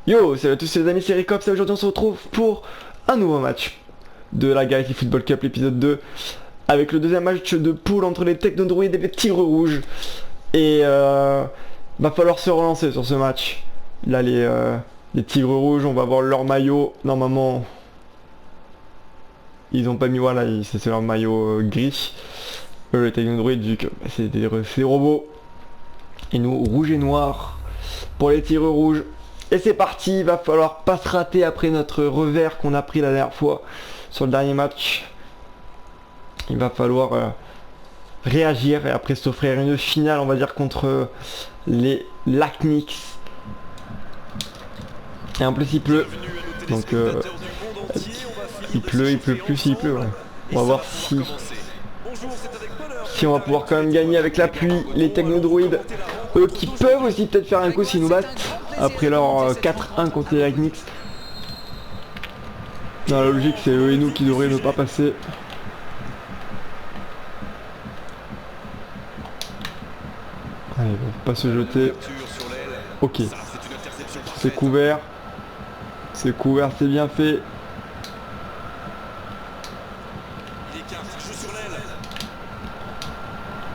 Yo, salut à tous les amis, c'est Ricops et aujourd'hui on se retrouve pour un nouveau match de la Galaxy Football Cup, l'épisode 2, avec le deuxième match de poule entre les Technodroids et les Tigres Rouges. Et va falloir se relancer sur ce match. Là les Tigres Rouges, on va voir leur maillot. Normalement, ils ont pas mis, voilà, c'est leur maillot gris. Les Technodroids, vu que bah, c'est des robots. Et nous, rouge et noir pour les Tigres Rouges. Et c'est parti, il va falloir pas se rater après notre revers qu'on a pris la dernière fois sur le dernier match. Il va falloir réagir et après s'offrir une finale, on va dire, contre les Lacnix. Et en plus il pleut, donc il pleut plus, il pleut. Ouais. On va voir si on va pouvoir quand même gagner avec la pluie. Les Technodroids, eux qui peuvent aussi peut-être faire un coup s'ils nous battent après leur 4-1 contre les Lacnix. Dans la logique, c'est eux et nous qui devraient ne pas passer. Allez, on va pas se jeter. Ok. C'est couvert. C'est couvert, c'est bien fait.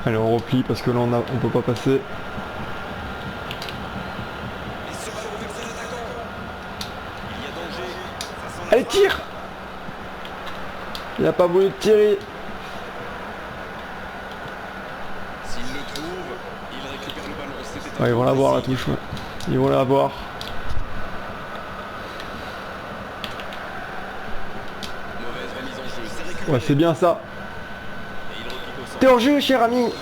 Allez, on replie parce que là on peut pas passer. Allez, tire! Il a pas voulu tirer. Ouais, ils vont l'avoir la touche. Ouais. Ils vont l'avoir. Ouais, c'est bien ça. T'es hors jeu, cher ami.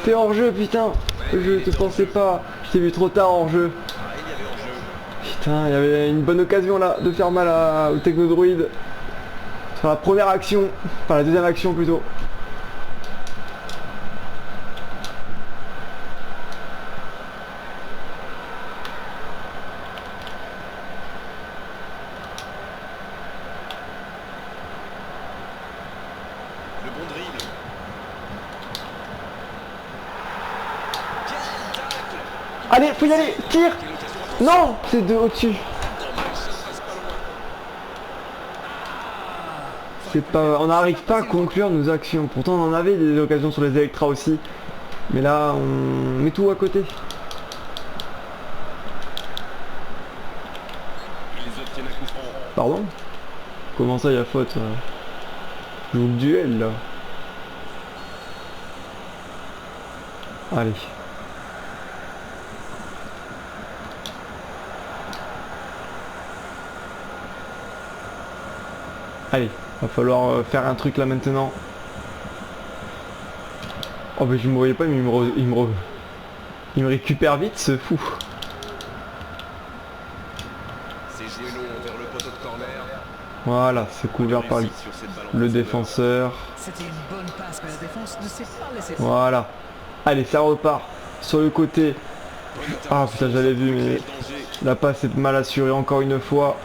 T'es hors jeu, putain. Je te pensais pas. Je t'ai vu trop tard hors jeu. Putain, il y avait une bonne occasion là de faire mal au Technodroid. Sur la première action. Enfin, la deuxième action plutôt. Allez, faut y aller, tire. Non, c'est de au-dessus. C'est pas, on n'arrive pas à conclure nos actions. Pourtant on en avait des occasions sur les Electra aussi. Mais là, on met tout à côté. Pardon? Comment ça, il y a faute? Je joue le duel là. Allez. Allez, va falloir faire un truc là maintenant. Oh mais je me voyais pas, mais il me récupère vite ce fou. Voilà, c'est couvert par le défenseur. Voilà. Allez, ça repart sur le côté. Ah putain, j'avais vu, mais la passe est mal assurée encore une fois.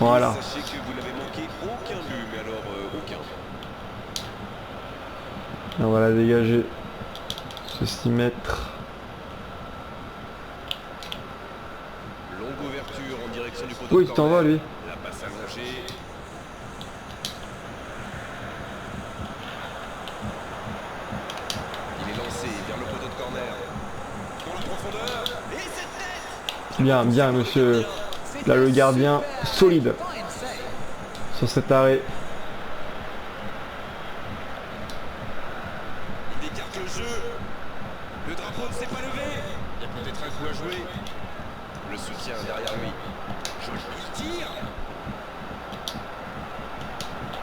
Voilà. Sachez que vous n'avez manqué aucun but, mais alors aucun. On va la dégager. Ce 6 mètres. Longue ouverture en direction du poteau. Oui, il t'en va lui. La passe allongée. Il est lancé vers le poteau de corner. Dans la profondeur. Et cette tête. Bien, bien monsieur. Là le gardien solide sur cet arrêt. Il écarte le jeu. Le drapeau ne s'est pas levé. Il y a peut-être un coup à jouer. Le soutien derrière lui. Joli tir.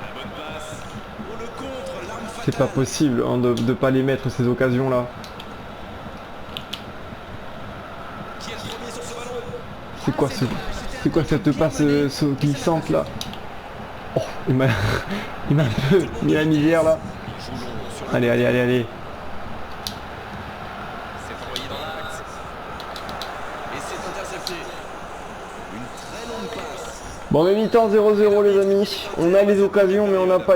La bonne passe. On le contre. L'arme fatale. C'est pas possible hein, de pas les mettre ces occasions là. Qui est le premier sur ce ballon? C'est quoi cette passe glissante là? Oh, il m'a un peu mis la misère là. Allez, allez, allez, allez. C'est envoyé dans l'axe. Et c'est intercepté. Une très longue passe. Bon, on est mi-temps 0-0 les amis. On a les occasions mais on n'a pas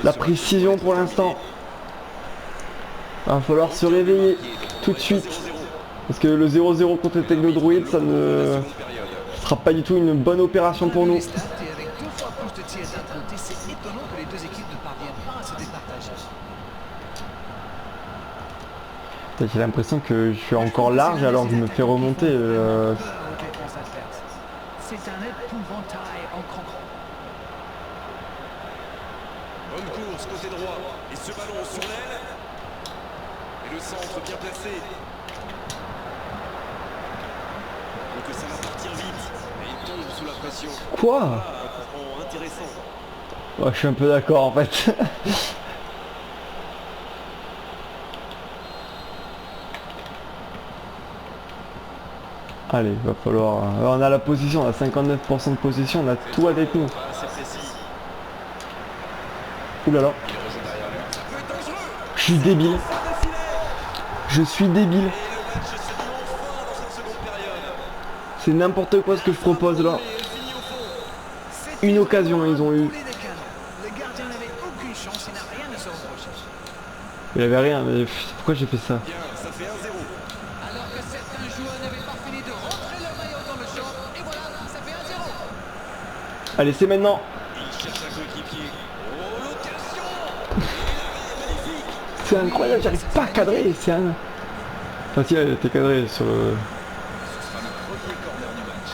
la précision pour l'instant. Va falloir se réveiller tout de suite. Parce que le 0-0 contre les Technodroïdes, ça ne sera pas du tout une bonne opération pour nous. J'ai l'impression que je suis encore large alors que je me fais remonter. C'est un épouvantail en grand. Bonne course côté droit. Et ce ballon sur l'aile. Et le centre bien placé. Donc ça va partir vite. Et il tombe sous la pression. Quoi? Un coup intéressant. Ouais, je suis un peu d'accord en fait. Allez, va falloir... on a la position, on a 59% de position, on a tout avec nous. C'est précis. Ouh là là. Il rejoue derrière lui. Ça peut être dangereux. Je suis débile. Je suis débile. Et le match se joue enfin dans cette seconde période. C'est n'importe quoi ce que je propose là. Et elle finit au fond. Une occasion ils ont eu. Le gardien n'avait aucune chance, il n'a rien à se reprocher. Il avait rien, mais pourquoi j'ai fait ça? Bien, ça fait 1-0. Alors que certains joueurs n'avaient pas fini de rentrer leur maillot dans le champ, et voilà, ça fait 1-0. Allez, c'est maintenant. Il cherche un coéquipier. Oh, l'occasion. Et l'arrêt magnifique. C'est incroyable, j'arrive pas à cadrer. C'est un... Enfin si, elle était cadrée sur le... Ce sera le premier corner du match.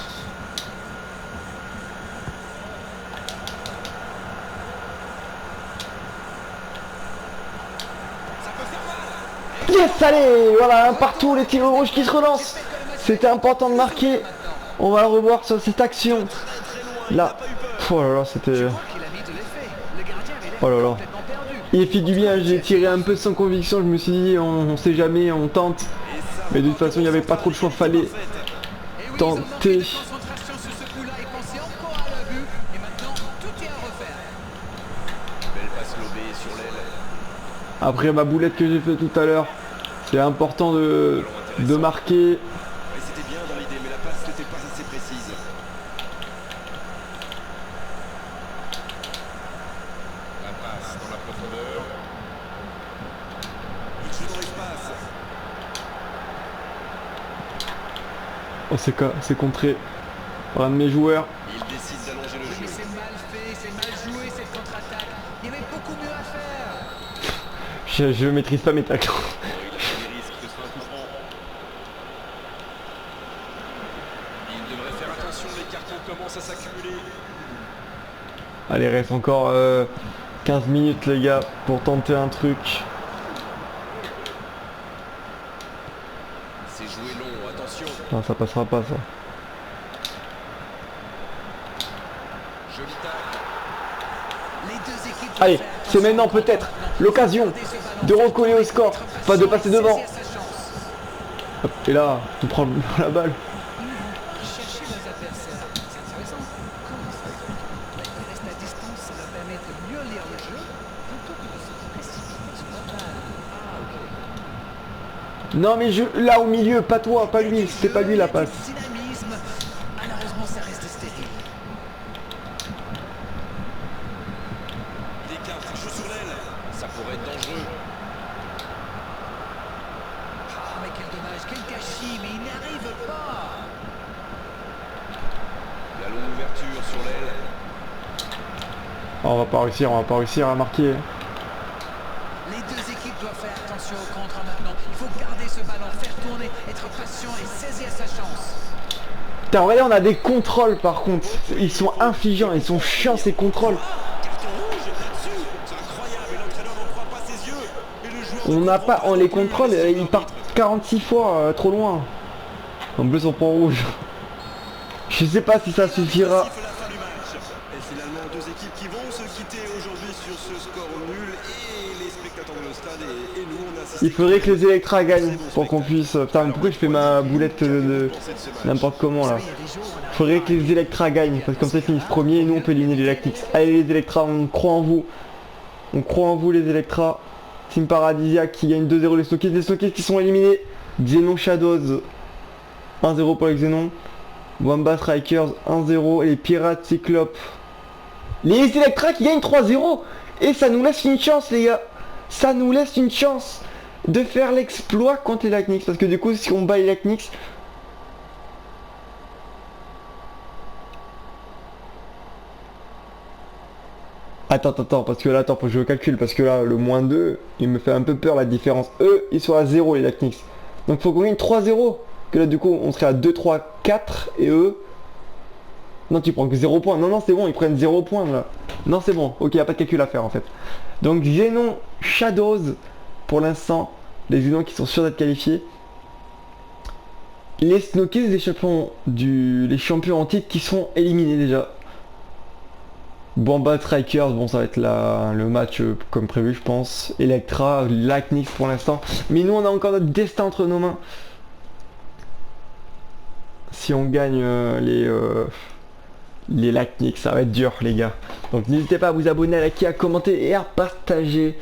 Ça peut faire mal. Yes, allez, voilà, un partout, les tirs rouges qui se relancent. C'était important de marquer. On va le revoir sur cette action. Là, oh là là, c'était... Qu'il a mis de l'effet. Le gardien avait l'air Oh là là. complètement perdu. Il fait du bien, j'ai tiré un peu sans conviction, je me suis dit on sait jamais, on tente. Mais de toute façon il n'y avait pas trop de choix, fallait Et oui, ils ont manqué tenter. de concentration sur ce coup-là et pensaient encore à la vue. Et maintenant, tout est à refaire. Belle passe lobée sur l'aile. Après ma boulette que j'ai fait tout à l'heure, c'est important de marquer. Et c'était bien dans l'idée, mais la passe n'était pas assez précise. La passe dans la profondeur. Il joue dans l'espace. Oh c'est contré par un de mes joueurs. Il décide d'allonger le Mais jeu. c'est mal fait, c'est mal joué cette contre-attaque. Il y avait beaucoup mieux à faire. Je maîtrise pas mes tacles. Oh, il a pris des risques, ce sera un coup franc. Il devrait faire attention, les cartons commencent à s'accumuler. Allez, reste encore 15 minutes les gars pour tenter un truc. C'est joué long, attention. Non, ça passera pas ça. Joli tacle. Les deux équipes Allez, c'est maintenant peut-être l'occasion de recoller au score, pas de passer devant. Hop, et là, tu prends la balle. Chercher les adversaires, c'est intéressant. Comment ça? Il reste à distance, ça va permettre de mieux lire le jeu plutôt que de se précipiter sur la balle. Ah, ok. Non mais là au milieu, pas toi, pas lui, c'était pas lui la passe. Dynamisme. Malheureusement, ça reste stérile. Il écarte, il joue sur l'aile. Ça pourrait être dangereux. Ah, mais quel dommage, quel gâchis, mais il n'y arrive pas. La longue ouverture sur l'aile. Oh, on va pas réussir à marquer. Les deux équipes doivent faire attention au contre maintenant. Il faut garder ce ballon, faire tourner, être patient et saisir sa chance. Putain, regardez, on a des contrôles par contre. Ils sont infligeants, ils sont chiants ces contrôles. Carton rouge là-dessus. C'est incroyable. Et l'entraîneur n'en croit pas ses yeux. Et le joueur On n'a pas, on les contrôle, ils partent 46 fois trop loin. En plus on prend rouge. Je sais pas si ça suffira. siffle la fin du match. Et finalement, deux équipes qui vont se quitter aujourd'hui sur ce score nul. Et les spectateurs de nos stades et nous, on assiste. Il faudrait que les Electra gagnent pour qu'on puisse... Putain, mais pourquoi je fais ma boulette de n'importe comment là? Il faudrait que les Electra gagnent, parce que comme ça ils finissent premier et nous on peut éliminer les Lactics. Allez les Electra, on croit en vous. On croit en vous les Electra. Team Paradisiaque qui gagne 2-0 les Stokis qui sont éliminés. Xenon Shadows 1-0 pour les Xenon. Wamba Strikers 1-0 et les Pirates Cyclopes. Les Electra qui gagnent 3-0. Et ça nous laisse une chance les gars. Ça nous laisse une chance de faire l'exploit contre les Lacnix. Parce que du coup si on bat les Lacnix... Attends, parce que là, attends, faut que je calcule, parce que là, le moins 2, il me fait un peu peur la différence. Eux, ils sont à 0 les Lacnix. Donc faut qu'on gagne 3-0. Que là, du coup, on serait à 2, 3, 4, et eux... Non, tu prends que 0 points. Non, c'est bon, ils prennent 0 points, là. Non, c'est bon. Ok, y a pas de calcul à faire, en fait. Donc, Génon Shadows, pour l'instant, les Génons qui sont sûrs d'être qualifiés. Les Snowkids, les champions en titre qui sont éliminés, déjà. Bamba Strikers, bon ça va être le match comme prévu je pense. Electra, Lacnix pour l'instant. Mais nous on a encore notre destin entre nos mains. Si on gagne les Lacnix, ça va être dur les gars. Donc n'hésitez pas à vous abonner, à liker, à commenter et à partager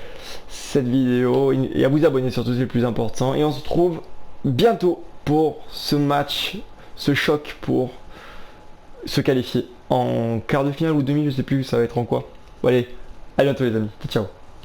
cette vidéo. Et à vous abonner surtout, c'est le plus important. Et on se retrouve bientôt pour ce match, ce choc pour se qualifier en quart de finale ou demi, je sais plus ça va être en quoi. Bon allez, à bientôt les amis, ciao.